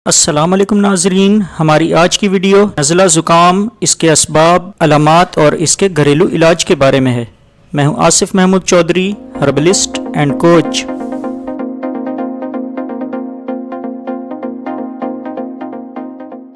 السلام علیکم ناظرین، ہماری آج کی ویڈیو نزلہ زکام، اس کے اسباب، علامات اور اس کے گھریلو علاج کے بارے میں ہے۔ میں ہوں آصف محمود چودھری، ہربلسٹ اینڈ کوچ۔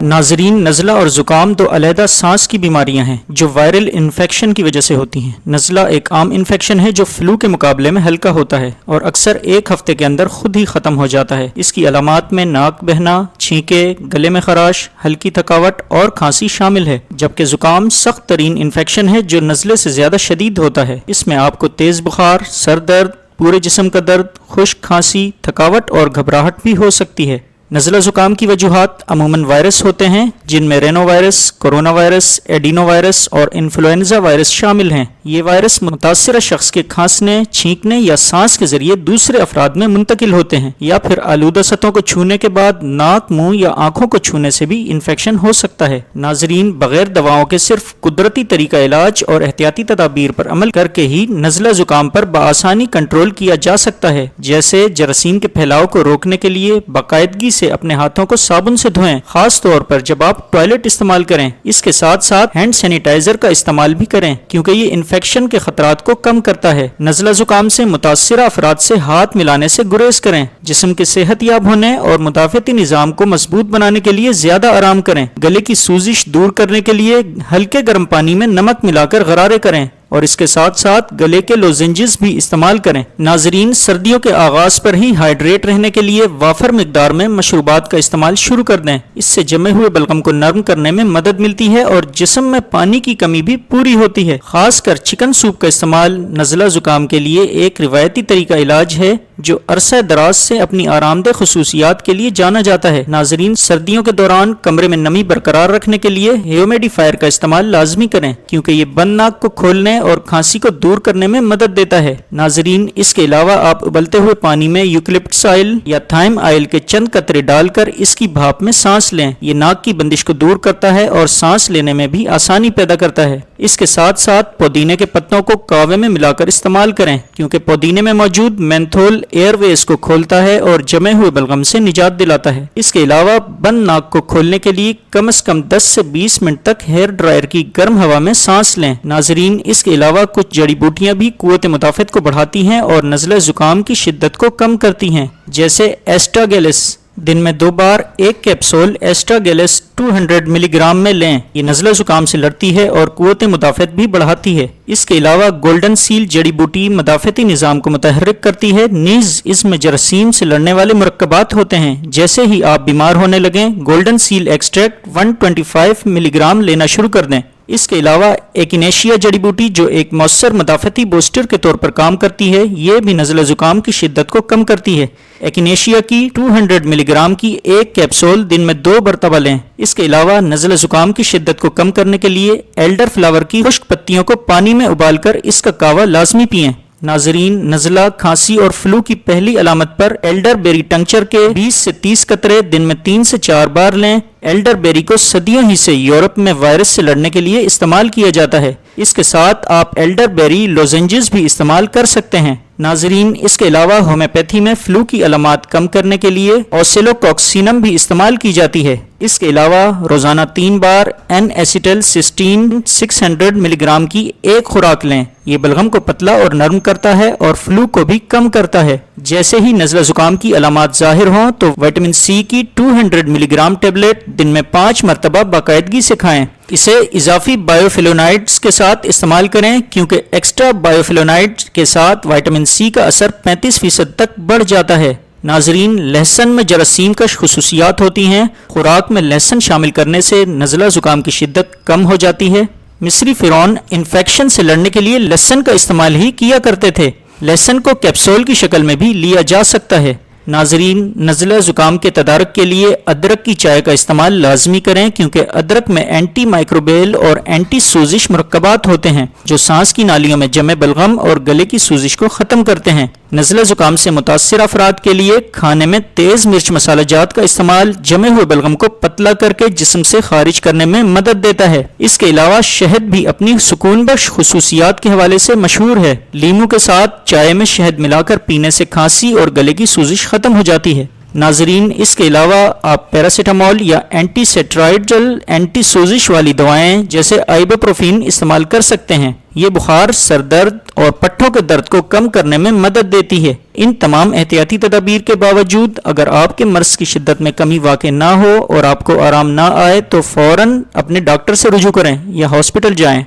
ناظرین، نزلہ اور زکام دو علیحدہ سانس کی بیماریاں ہیں جو وائرل انفیکشن کی وجہ سے ہوتی ہیں۔ نزلہ ایک عام انفیکشن ہے جو فلو کے مقابلے میں ہلکا ہوتا ہے اور اکثر ایک ہفتے کے اندر خود ہی ختم ہو جاتا ہے۔ اس کی علامات میں ناک بہنا، چھینکے، گلے میں خراش، ہلکی تھکاوٹ اور کھانسی شامل ہے، جبکہ زکام سخت ترین انفیکشن ہے جو نزلے سے زیادہ شدید ہوتا ہے۔ اس میں آپ کو تیز بخار، سر درد، پورے جسم کا درد، خشک کھانسی، تھکاوٹ اور گھبراہٹ بھی ہو سکتی ہے۔ نزلہ زکام کی وجوہات عموماً وائرس ہوتے ہیں، جن میں rhinovirus, coronavirus, adenovirus اور انفلوئنزا وائرس شامل ہیں۔ یہ وائرس متاثرہ شخص کے کھانسنے، چھینکنے یا سانس کے ذریعے دوسرے افراد میں منتقل ہوتے ہیں، یا پھر آلودہ سطحوں کو چھونے کے بعد ناک، منہ یا آنکھوں کو چھونے سے بھی انفیکشن ہو سکتا ہے۔ ناظرین، بغیر دواؤں کے صرف قدرتی طریقہ علاج اور احتیاطی تدابیر پر عمل کر کے ہی نزلہ زکام پر بآسانی کنٹرول کیا جا سکتا ہے، جیسے جراثیم کے پھیلاؤ کو روکنے کے لیے باقاعدگی سے اپنے ہاتھوں کو صابن سے دھوئیں، خاص طور پر جب آپ ٹوائلٹ استعمال کریں۔ اس کے ساتھ ساتھ ہینڈ سینیٹائزر کا استعمال بھی کریں، کیونکہ یہ انفیکشن کے خطرات کو کم کرتا ہے۔ نزلہ زکام سے متاثرہ افراد سے ہاتھ ملانے سے گریز کریں۔ جسم کے صحت یاب ہونے اور مدافعتی نظام کو مضبوط بنانے کے لیے زیادہ آرام کریں۔ گلے کی سوزش دور کرنے کے لیے ہلکے گرم پانی میں نمک ملا کر غرارے کریں اور اس کے ساتھ ساتھ گلے کے لوزنجز بھی استعمال کریں۔ ناظرین، سردیوں کے آغاز پر ہی ہائیڈریٹ رہنے کے لیے وافر مقدار میں مشروبات کا استعمال شروع کر دیں۔ اس سے جمے ہوئے بلغم کو نرم کرنے میں مدد ملتی ہے اور جسم میں پانی کی کمی بھی پوری ہوتی ہے۔ خاص کر چکن سوپ کا استعمال نزلہ زکام کے لیے ایک روایتی طریقہ علاج ہے جو عرصہ دراز سے اپنی آرام دہ خصوصیات کے لیے جانا جاتا ہے۔ ناظرین، سردیوں کے دوران کمرے میں نمی برقرار رکھنے کے لیے ہیومیڈیفائر کا استعمال لازمی کریں، کیونکہ یہ بند ناک کو کھولنے اور کھانسی کو دور کرنے میں مدد دیتا ہے۔ ناظرین، اس کے علاوہ آپ ابلتے ہوئے پانی میں یوکلپٹس آئل یا تھائم آئل کے چند قطرے ڈال کر اس کی بھاپ میں سانس لیں۔ یہ ناک کی بندش کو دور کرتا ہے اور سانس لینے میں بھی آسانی پیدا کرتا ہے۔ اس کے ساتھ ساتھ پودینے کے پتوں کو کاوے میں ملا کر استعمال کریں، کیونکہ پودینے میں موجود مینتھول ایئر ویز کو کھولتا ہے اور جمے ہوئے بلغم سے نجات دلاتا ہے۔ اس کے علاوہ بند ناک کو کھولنے کے لیے کم از کم 10 سے 20 منٹ تک ہیئر ڈرائر کی گرم ہوا میں سانس لیں۔ ناظرین، اس کے علاوہ کچھ جڑی بوٹیاں بھی قوت مدافعت کو بڑھاتی ہیں اور نزلہ زکام کی شدت کو کم کرتی ہیں، جیسے ایسٹاگیلس۔ دن میں 2 بار 1 کیپسول ایسٹاگیلس 200 ملی گرام میں لیں۔ یہ نزلہ زکام سے لڑتی ہے اور قوت مدافعت بھی بڑھاتی ہے۔ اس کے علاوہ گولڈن سیل جڑی بوٹی مدافعتی نظام کو متحرک کرتی ہے، نیز اس میں جراثیم سے لڑنے والے مرکبات ہوتے ہیں۔ جیسے ہی آپ بیمار ہونے لگیں، گولڈن سیل ایکسٹریکٹ 125 ملی گرام لینا شروع کر دیں۔ اس کے علاوہ ایکینیشیا جڑی بوٹی جو ایک مؤثر مدافعتی بوسٹر کے طور پر کام کرتی ہے، یہ بھی نزلہ زکام کی شدت کو کم کرتی ہے۔ ایکینیشیا کی 200 ملی گرام کی 1 کیپسول دن میں 2 مرتبہ لیں۔ اس کے علاوہ نزلہ زکام کی شدت کو کم کرنے کے لیے ایلڈر فلاور کی خشک پتیوں کو پانی میں ابال کر اس کا کہوہ لازمی پئیں۔ ناظرین، نزلہ، کھانسی اور فلو کی پہلی علامت پر ایلڈر بیری ٹنکچر کے 20 سے 30 قطرے دن میں 3 سے 4 بار لیں۔ ایلڈر بیری کو صدیوں ہی سے یورپ میں وائرس سے لڑنے کے لیے استعمال کیا جاتا ہے۔ اس کے ساتھ آپ ایلڈر بیری لوزنجز بھی استعمال کر سکتے ہیں۔ ناظرین، اس کے علاوہ ہومیوپیتھی میں فلو کی علامات کم کرنے کے لیے اوسیلوکوکسینم بھی استعمال کی جاتی ہے۔ اس کے علاوہ روزانہ 3 بار این ایسیٹل سسٹین 600 ملی گرام کی 1 خوراک لیں۔ یہ بلغم کو پتلا اور نرم کرتا ہے اور فلو کو بھی کم کرتا ہے۔ جیسے ہی نزلہ زکام کی علامات ظاہر ہوں تو وٹامن سی کی 200 ملی گرام ٹیبلٹ دن میں 5 مرتبہ باقاعدگی سے کھائیں۔ اسے اضافی بائیوفلونائڈز کے ساتھ استعمال کریں، کیونکہ ایکسٹرا بائیوفلونائڈز کے ساتھ وٹامن سی کا اثر 35% تک بڑھ جاتا ہے۔ ناظرین، لہسن میں جراثیم کش خصوصیات ہوتی ہیں۔ خوراک میں لہسن شامل کرنے سے نزلہ زکام کی شدت کم ہو جاتی ہے۔ مصری فرعون انفیکشن سے لڑنے کے لیے لہسن کا استعمال ہی کیا کرتے تھے۔ لہسن کو کیپسول کی شکل میں بھی لیا جا سکتا ہے۔ ناظرین، نزلہ زکام کے تدارک کے لیے ادرک کی چائے کا استعمال لازمی کریں، کیونکہ ادرک میں اینٹی مائکروبیل اور اینٹی سوزش مرکبات ہوتے ہیں جو سانس کی نالیوں میں جمے بلغم اور گلے کی سوزش کو ختم کرتے ہیں۔ نزلہ زکام سے متاثر افراد کے لیے کھانے میں تیز مرچ مسالہ جات کا استعمال جمے ہوئے بلغم کو پتلا کر کے جسم سے خارج کرنے میں مدد دیتا ہے۔ اس کے علاوہ شہد بھی اپنی سکون بخش خصوصیات کے حوالے سے مشہور ہے۔ لیموں کے ساتھ چائے میں شہد ملا کر پینے سے کھانسی اور گلے کی سوزش ختم ہو جاتی ہے۔ ناظرین، اس کے علاوہ آپ پیراسیٹامول یا اینٹی سیٹرائڈل اینٹی سوزش والی دوائیں جیسے آئبوپروفین استعمال کر سکتے ہیں۔ یہ بخار، سر درد اور پٹھوں کے درد کو کم کرنے میں مدد دیتی ہے۔ ان تمام احتیاطی تدابیر کے باوجود اگر آپ کے مرض کی شدت میں کمی واقع نہ ہو اور آپ کو آرام نہ آئے تو فوراً اپنے ڈاکٹر سے رجوع کریں یا ہاسپٹل جائیں۔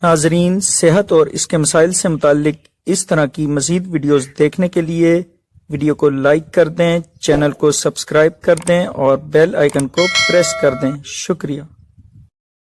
ناظرین، صحت اور اس کے مسائل سے متعلق اس طرح کی مزید ویڈیوز دیکھنے کے لیے ویڈیو کو لائک کر دیں، چینل کو سبسکرائب کر دیں اور بیل آئیکن کو پریس کر دیں۔ شکریہ۔